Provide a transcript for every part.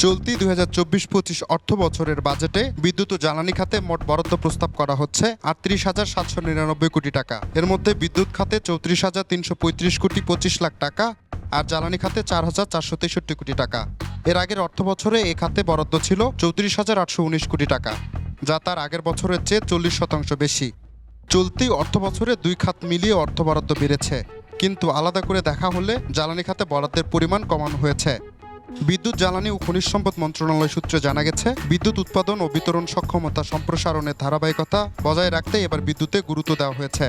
চলতি ২০২৪-২৫ অর্থ বছরের বাজেটে বিদ্যুৎ ও জ্বালানি খাতে মোট বরাদ্দ প্রস্তাব করা হচ্ছে ৩৮,৭৯৯ কোটি টাকা। এর মধ্যে বিদ্যুৎ খাতে ৩৪,৩35 কোটি ২৫ লাখ টাকা আর জ্বালানি খাতে ৪,৪৬৩ কোটি টাকা। এর আগের অর্থ বছরে এ খাতে বরাদ্দ ছিল ৩৪,৮১৯ কোটি টাকা, যা তার আগের বছরের চেয়ে ৪০% বেশি। চলতি অর্থ বছরে দুই খাত মিলিয়ে অর্থ বরাদ্দ বেড়েছে, কিন্তু আলাদা করে দেখা হলে জ্বালানি খাতে বরাদ্দের পরিমাণ কমানো হয়েছে। বিদ্যুৎ, জ্বালানি ও খনিজ সম্পদ মন্ত্রণালয় সূত্রে জানা গেছে, বিদ্যুৎ উৎপাদন ও বিতরণ সক্ষমতা সম্প্রসারণের ধারাবাহিকতা বজায় রাখতে এবার বিদ্যুতে গুরুত্ব দেওয়া হয়েছে।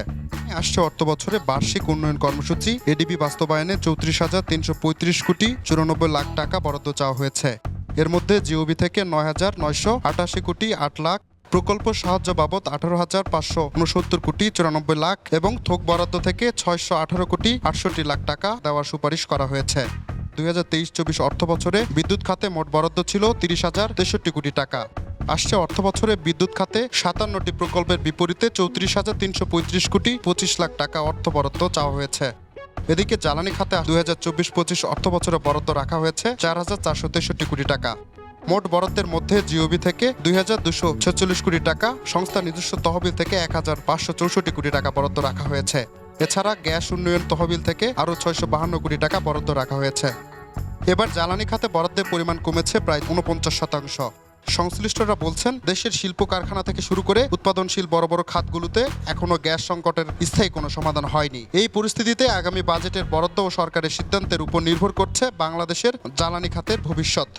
আসছে অর্থ বছরে বার্ষিক উন্নয়ন কর্মসূচি এডিবি বাস্তবায়নে ৩৪,৩35 কোটি ৯৪ লাখ টাকা বরাদ্দ চাওয়া হয়েছে। এর মধ্যে জিওবি থেকে ৯,৯88 কোটি ৮ লাখ, প্রকল্প সাহায্য বাবদ ১৮,৫৬৯ কোটি ৯৪ লাখ এবং থোক বরাদ্দ থেকে ৬১৮ কোটি ৬৮ লাখ টাকা দেওয়ার সুপারিশ করা হয়েছে। ২০২৩-২৪ অর্থ বছরে বিদ্যুৎ খাতে মোট বরাদ্দ ছিল ৩০,০৬৩ কোটি টাকা। আসছে অর্থ বছরে বিদ্যুৎ খাতে ৫৭টি প্রকল্পের বিপরীতে ৩৪,৩35 কোটি ২৫ লাখ টাকা অর্থ বরাদ্দ চাওয়া হয়েছে। এদিকে জ্বালানি খাতে ২০২৪-২৫ অর্থ বছরে বরাদ্দ রাখা হয়েছে ৪,৪৬৩ কোটি টাকা। মোট বরাদ্দের মধ্যে জিওবি থেকে ২,২৪৬ কোটি টাকা, সংস্থার নিজস্ব তহবিল থেকে ১,৫৬৪ কোটি টাকা বরাদ্দ রাখা হয়েছে। এছাড়া গ্যাস উন্নয়ন তহবিল থেকে আরও ৬৫২ কোটি টাকা বরাদ্দ রাখা হয়েছে। এবার জ্বালানি খাতে বরাদ্দের পরিমাণ কমেছে প্রায় ৪৯%। সংশ্লিষ্টরা বলছেন, দেশের শিল্প কারখানা থেকে শুরু করে উৎপাদনশীল বড় বড় খাতগুলোতে এখনও গ্যাস সংকটের স্থায়ী কোনো সমাধান হয়নি। এই পরিস্থিতিতে আগামী বাজেটের বরাদ্দ ও সরকারের সিদ্ধান্তের উপর নির্ভর করছে বাংলাদেশের জ্বালানি খাতের ভবিষ্যৎ।